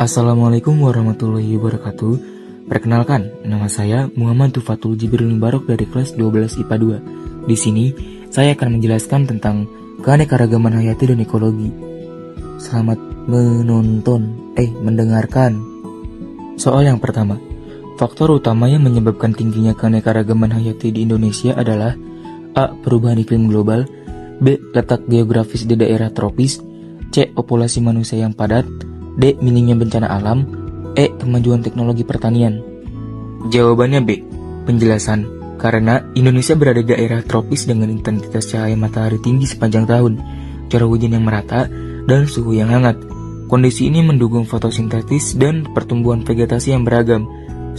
Assalamualaikum warahmatullahi wabarakatuh. Perkenalkan, nama saya Muhammad Tufatul Jibril Mubarok dari kelas 12 IPA 2. Di sini, saya akan menjelaskan tentang keanekaragaman hayati dan ekologi. Selamat mendengarkan. Soal yang pertama, faktor utama yang menyebabkan tingginya keanekaragaman hayati di Indonesia adalah A. Perubahan iklim global, B. Letak geografis di daerah tropis, C. Populasi manusia yang padat, D. Minimnya bencana alam, E. Kemajuan teknologi pertanian. Jawabannya B. Penjelasan. Karena Indonesia berada di daerah tropis dengan intensitas cahaya matahari tinggi sepanjang tahun, curah hujan yang merata, dan suhu yang hangat. Kondisi ini mendukung fotosintesis dan pertumbuhan vegetasi yang beragam.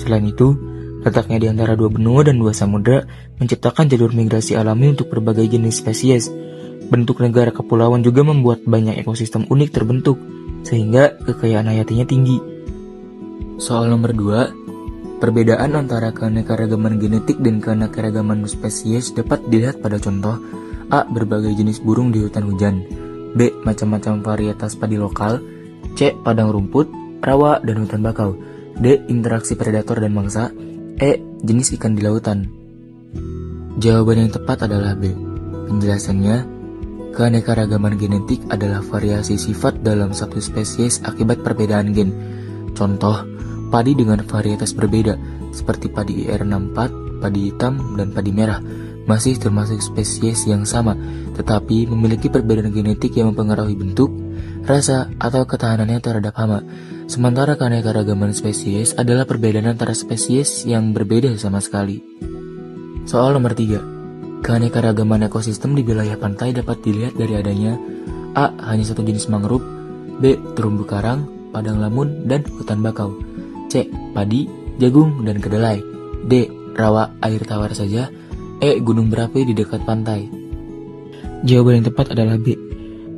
Selain itu, letaknya di antara dua benua dan dua samudra menciptakan jalur migrasi alami untuk berbagai jenis spesies. Bentuk negara kepulauan juga membuat banyak ekosistem unik terbentuk, sehingga kekayaan hayatinya tinggi. Soal nomor 2, perbedaan antara keanekaragaman genetik dan keanekaragaman spesies dapat dilihat pada contoh A. Berbagai jenis burung di hutan hujan, B. Macam-macam varietas padi lokal, C. Padang rumput, rawa, dan hutan bakau, D. Interaksi predator dan mangsa, E. Jenis ikan di lautan. Jawaban yang tepat adalah B. Penjelasannya, keanekaragaman genetik adalah variasi sifat dalam satu spesies akibat perbedaan gen. Contoh, padi dengan varietas berbeda, seperti padi IR64, padi hitam, dan padi merah, masih termasuk spesies yang sama, tetapi memiliki perbedaan genetik yang mempengaruhi bentuk, rasa, atau ketahanannya terhadap hama. Sementara keanekaragaman spesies adalah perbedaan antara spesies yang berbeda sama sekali. Soal nomor 3. Keanekaragaman ekosistem di wilayah pantai dapat dilihat dari adanya A. Hanya satu jenis mangrove, B. Terumbu karang, padang lamun, dan hutan bakau, C. Padi, jagung, dan kedelai, D. Rawa air tawar saja, E. Gunung berapi di dekat pantai. Jawaban yang tepat adalah B.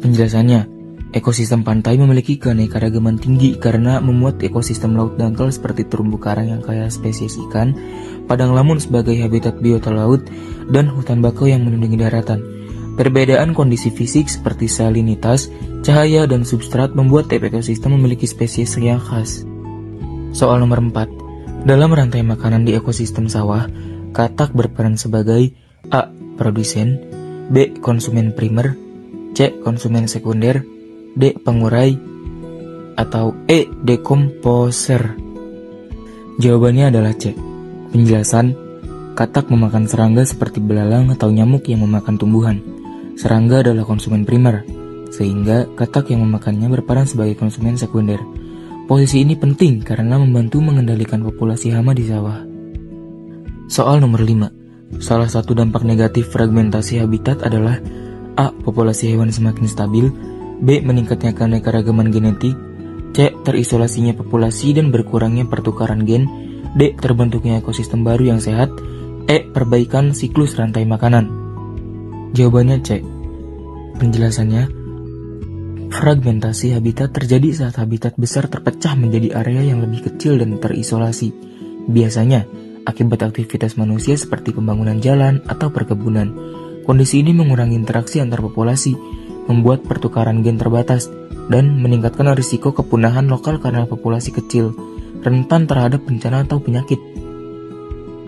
Penjelasannya, ekosistem pantai memiliki keanekaragaman tinggi karena memuat ekosistem laut dangkal seperti terumbu karang yang kaya spesies ikan, padang lamun sebagai habitat biota laut, dan hutan bakau yang melindungi daratan. Perbedaan kondisi fisik seperti salinitas, cahaya, dan substrat membuat tiap ekosistem memiliki spesies yang khas. Soal nomor 4. Dalam rantai makanan di ekosistem sawah, katak berperan sebagai A. Produsen, B. Konsumen primer, C. Konsumen sekunder, D. Pengurai, atau E. Dekomposer. Jawabannya adalah C. Penjelasan, katak memakan serangga seperti belalang atau nyamuk yang memakan tumbuhan. Serangga adalah konsumen primer, sehingga katak yang memakannya berperan sebagai konsumen sekunder. Posisi ini penting karena membantu mengendalikan populasi hama di sawah. Soal nomor 5. Salah satu dampak negatif fragmentasi habitat adalah A. Populasi hewan semakin stabil, B. Meningkatnya keanekaragaman genetik, C. Terisolasinya populasi dan berkurangnya pertukaran gen, D. Terbentuknya ekosistem baru yang sehat, E. Perbaikan siklus rantai makanan. Jawabannya C. Penjelasannya, fragmentasi habitat terjadi saat habitat besar terpecah menjadi area yang lebih kecil dan terisolasi. Biasanya, akibat aktivitas manusia seperti pembangunan jalan atau perkebunan. Kondisi ini mengurangi interaksi antar populasi, membuat pertukaran gen terbatas, dan meningkatkan risiko kepunahan lokal karena populasi kecil, rentan terhadap bencana atau penyakit.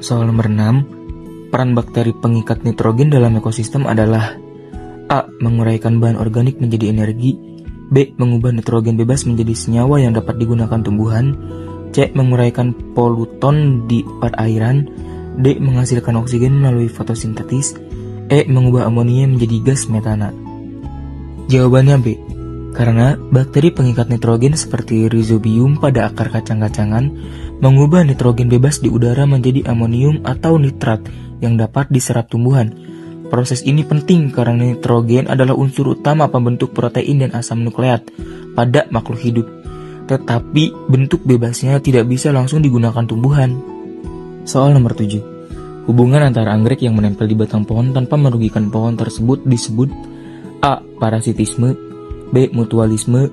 Soal nomor 6. Peran bakteri pengikat nitrogen dalam ekosistem adalah A. Menguraikan bahan organik menjadi energi, B. Mengubah nitrogen bebas menjadi senyawa yang dapat digunakan tumbuhan, C. Menguraikan polutan di perairan, D. Menghasilkan oksigen melalui fotosintesis, E. Mengubah amonia menjadi gas metana. Jawabannya B. Karena bakteri pengikat nitrogen seperti Rhizobium pada akar kacang-kacangan mengubah nitrogen bebas di udara menjadi amonium atau nitrat yang dapat diserap tumbuhan. Proses ini penting karena nitrogen adalah unsur utama pembentuk protein dan asam nukleat pada makhluk hidup. Tetapi bentuk bebasnya tidak bisa langsung digunakan tumbuhan. Soal nomor 7. Hubungan antara anggrek yang menempel di batang pohon tanpa merugikan pohon tersebut disebut A. Parasitisme, B. Mutualisme,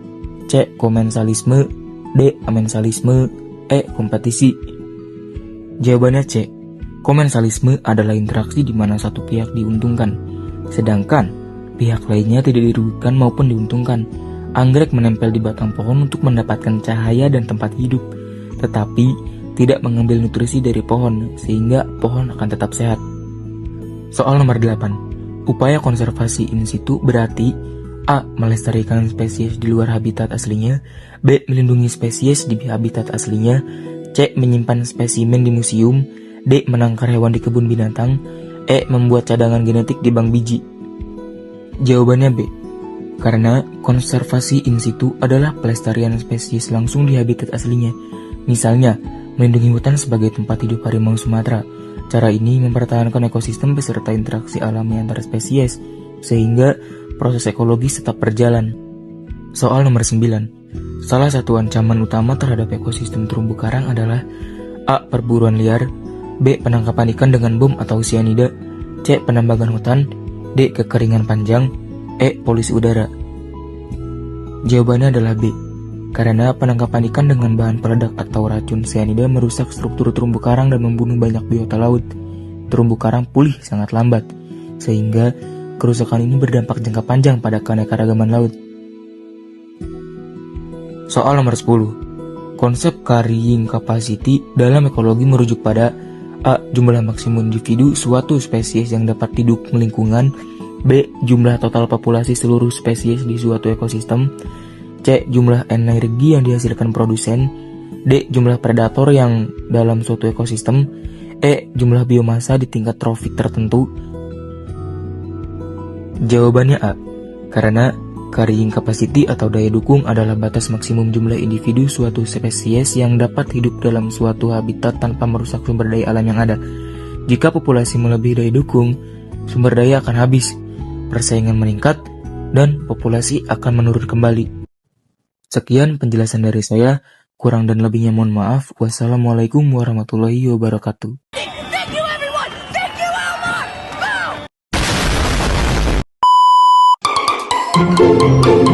C. Komensalisme, D. Amensalisme, E. Kompetisi. Jawabannya C. Komensalisme adalah interaksi di mana satu pihak diuntungkan, sedangkan pihak lainnya tidak dirugikan maupun diuntungkan. Anggrek menempel di batang pohon untuk mendapatkan cahaya dan tempat hidup, tetapi tidak mengambil nutrisi dari pohon, sehingga pohon akan tetap sehat. Soal nomor 8. Upaya konservasi in situ berarti A. Melestarikan spesies di luar habitat aslinya, B. Melindungi spesies di habitat aslinya, C. Menyimpan spesimen di museum, D. Menangkar hewan di kebun binatang, E. Membuat cadangan genetik di bank biji. Jawabannya B. Karena konservasi in situ adalah pelestarian spesies langsung di habitat aslinya. Misalnya, melindungi hutan sebagai tempat hidup harimau Sumatera. Cara ini mempertahankan ekosistem beserta interaksi alami antar spesies, sehingga proses ekologis tetap berjalan. Soal nomor 9. Salah satu ancaman utama terhadap ekosistem terumbu karang adalah A. Perburuan liar, B. Penangkapan ikan dengan bom atau sianida, C. Penambangan hutan, D. Kekeringan panjang, E. Polusi udara. Jawabannya adalah B. Karena penangkapan ikan dengan bahan peledak atau racun sianida merusak struktur terumbu karang dan membunuh banyak biota laut. Terumbu karang pulih sangat lambat, sehingga kerusakan ini berdampak jangka panjang pada keanekaragaman laut. Soal nomor 10. Konsep carrying capacity dalam ekologi merujuk pada A. Jumlah maksimum individu suatu spesies yang dapat hidup di lingkungan, B. Jumlah total populasi seluruh spesies di suatu ekosistem, C. Jumlah energi yang dihasilkan produsen, D. Jumlah predator yang dalam suatu ekosistem, E. Jumlah biomasa di tingkat trofik tertentu. Jawabannya A. Karena carrying capacity atau daya dukung adalah batas maksimum jumlah individu suatu spesies yang dapat hidup dalam suatu habitat tanpa merusak sumber daya alam yang ada. Jika populasi melebihi daya dukung, sumber daya akan habis, persaingan meningkat, dan populasi akan menurun kembali. Sekian penjelasan dari saya, kurang dan lebihnya mohon maaf. Wassalamualaikum warahmatullahi wabarakatuh. Thank you, everyone! Thank you, Elmar! Boom!